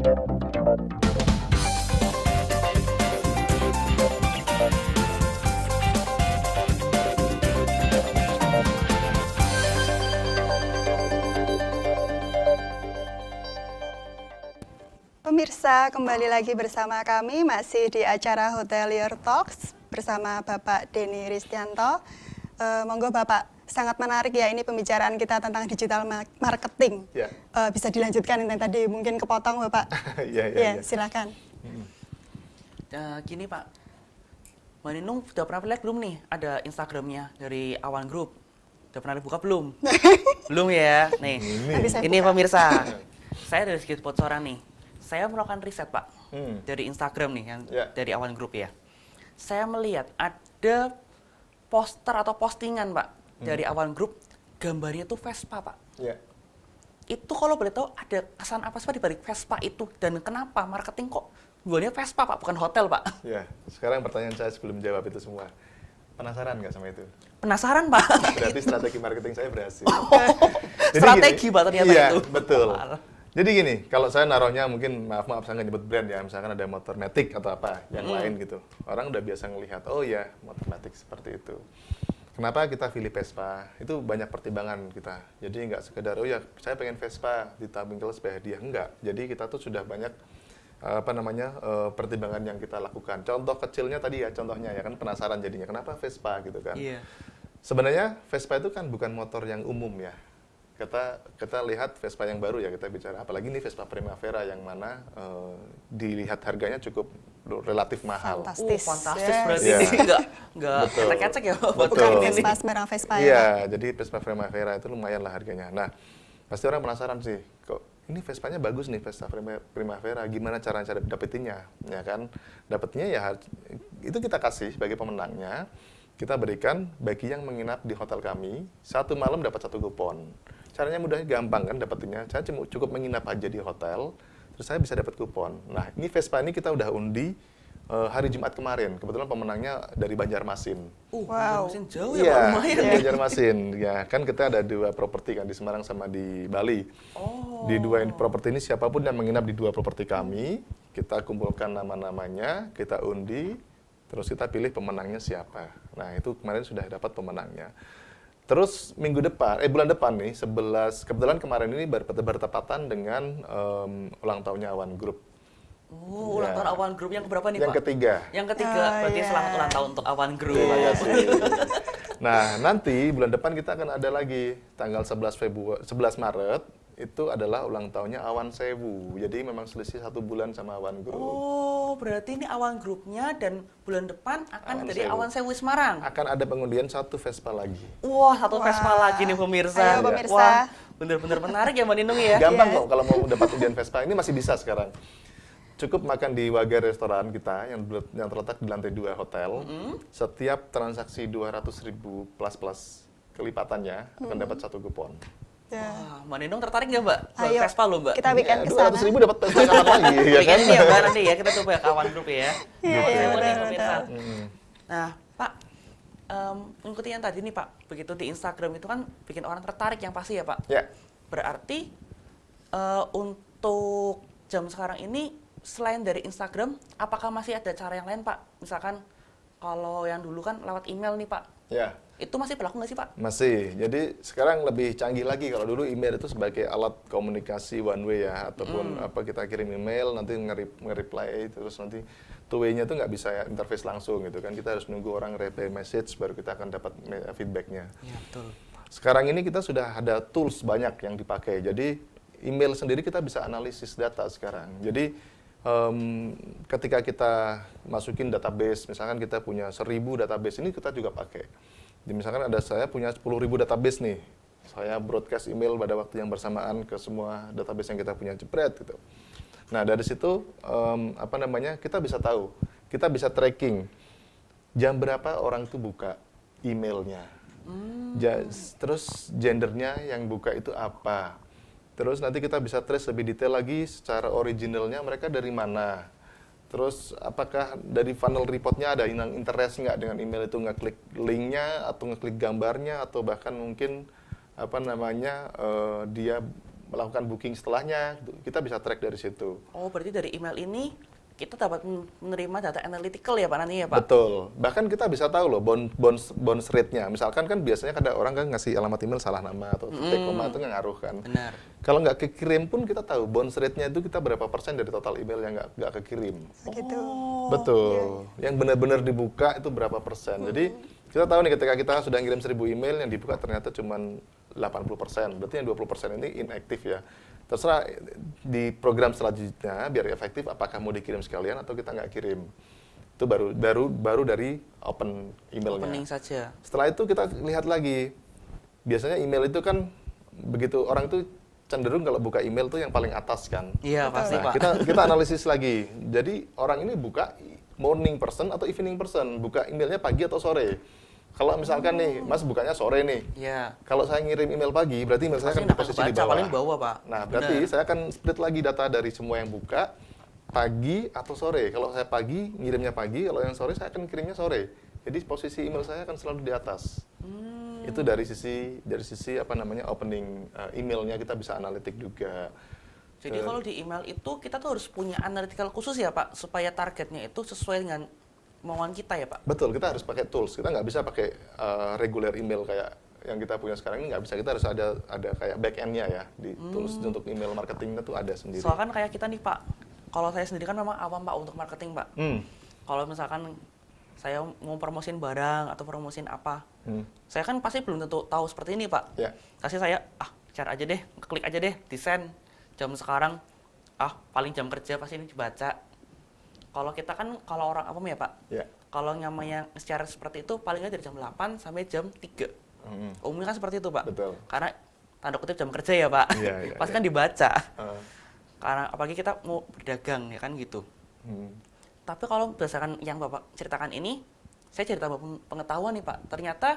Pemirsa, kembali lagi bersama kami masih di acara Hotelier Talks bersama Bapak Denny Ristianto. Monggo Bapak, sangat menarik ya ini pembicaraan kita tentang digital marketing. Ya. Bisa dilanjutkan yang tadi mungkin kepotong Bapak. Ya. Silakan. Gini Pak, Mbak Ninung sudah pernah lihat belum nih ada Instagramnya dari Awan Group? Sudah pernah dibuka belum? Belum ya? Nih, ini pemirsa, saya dari sedikit bocoran nih. Saya melakukan riset Pak, dari Instagram nih, yang dari Awan Group ya. Saya melihat ada poster atau postingan Pak, dari Awan Group, gambarnya tuh Vespa Pak. Ya. Itu kalau boleh tahu ada kesan apa sih Pak di balik Vespa itu? Dan kenapa marketing kok jualnya Vespa Pak, bukan hotel Pak? Ya, sekarang pertanyaan saya sebelum jawab itu semua. Penasaran nggak sama itu? Penasaran Pak? Berarti strategi marketing saya berhasil. Strategi Pak ternyata iya, itu. Betul. Jadi gini, kalau saya naruhnya mungkin maaf saya nggak nyebut brand ya, misalkan ada motor Matic atau apa yang lain gitu. Orang udah biasa ngelihat, oh ya motor Matic seperti itu. Kenapa kita pilih Vespa? Itu banyak pertimbangan kita. Jadi nggak sekedar, oh ya saya pengen Vespa di tabingkel sebagai hadiah. Enggak. Jadi kita tuh sudah banyak pertimbangan yang kita lakukan. Contoh kecilnya tadi ya, contohnya ya kan penasaran jadinya, kenapa Vespa gitu kan. Iya. Sebenarnya Vespa itu kan bukan motor yang umum ya. Kita lihat Vespa yang baru ya, kita bicara apalagi ini Vespa Primavera yang mana dilihat harganya cukup relatif mahal. Fantastis. Fantastis berarti Iya. ini nggak ecek-ecek ya. Bukan Vespa sembarang Vespa ya. Iya, jadi Vespa Primavera itu lumayan lah harganya. Nah, pasti orang penasaran sih, kok ini Vespanya bagus nih, Vespa Primavera, gimana cara dapetinnya? Ya kan, dapetnya ya itu kita kasih sebagai pemenangnya, kita berikan bagi yang menginap di hotel kami, 1 malam dapat 1 kupon. Caranya mudahnya gampang kan dapetinnya, saya cukup menginap aja di hotel, terus saya bisa dapat kupon. Nah, ini Vespa ini kita udah undi hari Jumat kemarin, kebetulan pemenangnya dari Banjarmasin. Wow. Banjarmasin jauh ya Pak, Iya, lumayan ya. Banjarmasin. Ya, kan kita ada 2 properti kan di Semarang sama di Bali. Oh. Di 2 properti ini siapapun yang menginap di 2 properti kami, kita kumpulkan nama-namanya, kita undi, terus kita pilih pemenangnya siapa. Nah, itu kemarin sudah dapat pemenangnya. Terus bulan depan nih, kebetulan kemarin ini bertepatan dengan ulang tahunnya Awan Group. Ulang tahun Awan Group yang keberapa nih Yang Pak? ketiga. Yang ketiga, berarti selamat ulang tahun untuk Awan Group. Terima kasih. Nah, nanti bulan depan kita akan ada lagi tanggal 11 Maret itu adalah ulang tahunnya Awan Sewu. Jadi memang selisih 1 bulan sama Awan Group. Oh, berarti ini Awan Groupnya dan bulan depan akan Awan dari Sewu. Awan Sewu Semarang. Akan ada pengundian 1 Vespa lagi. Wah, 1 Vespa lagi nih pemirsa. Ayo pemirsa. Wah, bener-bener menarik ya Mbak Ninung ya. Gampang kok kalau mau dapat undian Vespa. Ini masih bisa sekarang. Cukup makan di Waga restoran kita yang terletak di lantai 2 hotel. Setiap transaksi 200.000 plus kelipatannya akan dapat 1 kupon. Wah, Mbak Ninung tertarik nggak Mbak? Ayo, Vespa loh Mbak. kita weekend ke sana. 200.000 dapat Vespa kapan lagi ya kan? Ini ya Mbak nanti ya, kita coba ke Awan Group ya. Iya, Sewu nih, betul, pemirsa. betul. Nah, Pak, mengikuti yang tadi nih Pak, begitu di Instagram itu kan bikin orang tertarik yang pasti ya Pak. Ya. Berarti untuk jam sekarang ini selain dari Instagram, apakah masih ada cara yang lain Pak? Misalkan kalau yang dulu kan lewat email nih Pak. Ya. Itu masih berlaku nggak sih Pak? Masih. Jadi sekarang lebih canggih lagi. Kalau dulu email itu sebagai alat komunikasi one way ya, ataupun kita kirim email nanti nge-reply terus nanti two way-nya itu nggak bisa ya, interface langsung gitu kan. Kita harus nunggu orang reply message baru kita akan dapat feedback-nya. Iya, betul. Sekarang ini kita sudah ada tools banyak yang dipakai. Jadi email sendiri kita bisa analisis data sekarang. Jadi ketika kita masukin database, misalkan kita punya 1.000 database, ini kita juga pakai. Jadi misalkan saya punya 10.000 database nih, saya broadcast email pada waktu yang bersamaan ke semua database yang kita punya, jepret gitu. Nah dari situ kita bisa tahu, kita bisa tracking jam berapa orang tuh buka emailnya, terus gendernya yang buka itu apa. Terus nanti kita bisa trace lebih detail lagi secara originalnya mereka dari mana. Terus apakah dari funnel reportnya ada yang interest nggak dengan email itu, ngeklik linknya atau ngeklik gambarnya atau bahkan mungkin dia melakukan booking setelahnya, kita bisa track dari situ. Oh, berarti dari email ini kita dapat menerima data analytical ya Pak nanti ya Pak? Betul. Bahkan kita bisa tahu loh bounce rate-nya. Misalkan kan biasanya ada orang kan ngasih alamat email salah nama atau titik koma itu nggak ngaruh kan. Benar. Kalau nggak kekirim pun kita tahu bounce rate-nya itu kita berapa persen dari total email yang nggak kekirim. Segitu. Betul. Yang benar-benar dibuka itu berapa persen. Jadi kita tahu nih ketika kita sudah ngirim 1000 email yang dibuka ternyata cuma 80%. Berarti yang 20% ini inaktif ya. Terserah di program selanjutnya biar efektif apakah mau dikirim sekalian atau kita nggak kirim. Itu baru dari open emailnya. Opening saja. Setelah itu kita lihat lagi. Biasanya email itu kan begitu orang itu cenderung kalau buka email tuh yang paling atas kan. Iya pasti Nah, Pak. kita analisis lagi. Jadi orang ini buka morning person atau evening person, buka emailnya pagi atau sore. Kalau misalkan nih, Mas bukanya sore nih. Iya. Kalau saya ngirim email pagi, berarti email saya Pasti akan di nggak posisi di kebaca, bawah. paling bawah Pak. Nah, berarti Benar. saya akan split lagi data dari semua yang buka pagi atau sore. Kalau saya pagi, ngirimnya pagi. Kalau yang sore, saya akan kirimnya sore. Jadi posisi email saya akan selalu di atas. Itu dari sisi apa namanya opening emailnya kita bisa analitik juga. Jadi kalau di email itu kita tuh harus punya analytical khusus ya Pak, supaya targetnya itu sesuai dengan kemauan kita ya Pak? Betul, kita harus pakai tools. Kita nggak bisa pakai regular email kayak yang kita punya sekarang ini, nggak bisa. Kita harus ada kayak back end-nya ya di tools untuk email marketingnya tuh ada sendiri. Soalnya kan kayak kita nih Pak, kalau saya sendiri kan memang awam Pak untuk marketing Pak. Kalau misalkan saya mau promosiin barang atau promosiin apa, saya kan pasti belum tentu tahu seperti ini Pak. Ya. Kasih saya, share aja deh, klik aja deh, desain jam sekarang, paling jam kerja pasti ini dibaca. Kalau kita kan, kalau orang awam ya Pak, Ya. kalau namanya share seperti itu paling nggak dari jam 8 sampai jam 3. Umumnya kan seperti itu Pak. Betul. Karena tanda kutip jam kerja ya Pak, Iya, iya, pasti iya. kan dibaca. Uh, Karena apalagi kita mau berdagang ya kan gitu. Tapi kalau berdasarkan yang Bapak ceritakan ini, saya cerita pengetahuan nih Pak. Ternyata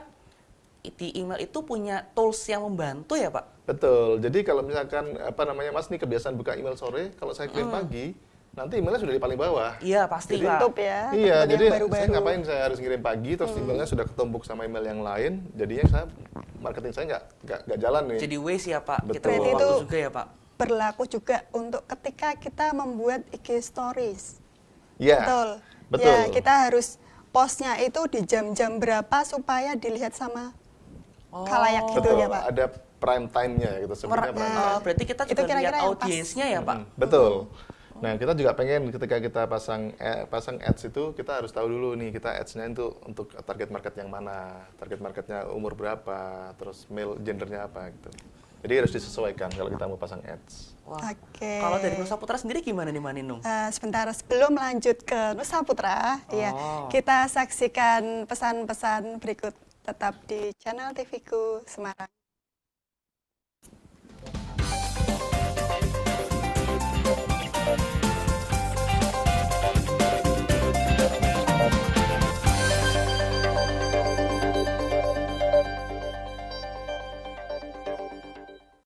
di email itu punya tools yang membantu ya Pak. Betul. Jadi kalau misalkan apa namanya Mas nih kebiasaan buka email sore, kalau saya kirim pagi, nanti emailnya sudah di paling bawah. Iya pasti Jadi, Pak. Tutup ya. Iya, teman-teman jadi yang saya baru-baru. ngapain saya harus ngirim pagi, terus emailnya sudah ketumpuk sama email yang lain, jadinya saya marketing saya nggak jalan nih. Jadi waste ya Pak. Kita Betul. buang Berarti waktu itu- juga ya Pak. Berlaku juga untuk ketika kita membuat IG Stories. Iya, betul. Ya, kita harus postnya itu di jam-jam berapa supaya dilihat sama khalayak gitu Betul, ya Pak. ada prime time-nya gitu sebutnya prime time. Berarti kita Itu juga kira-kira lihat yang pas. audiensnya ya Pak. Betul. Nah, kita juga pengen ketika kita pasang ads itu kita harus tahu dulu nih kita ads-nya itu untuk target market yang mana, target marketnya umur berapa, terus male gendernya apa gitu. Jadi harus disesuaikan kalau kita mau pasang ads. Wah. Oke. Kalau dari Nusa Putra sendiri gimana nih Maninung? Sebentar sebelum lanjut ke Nusa Putra, ya kita saksikan pesan-pesan berikut tetap di channel TV-ku Semarang.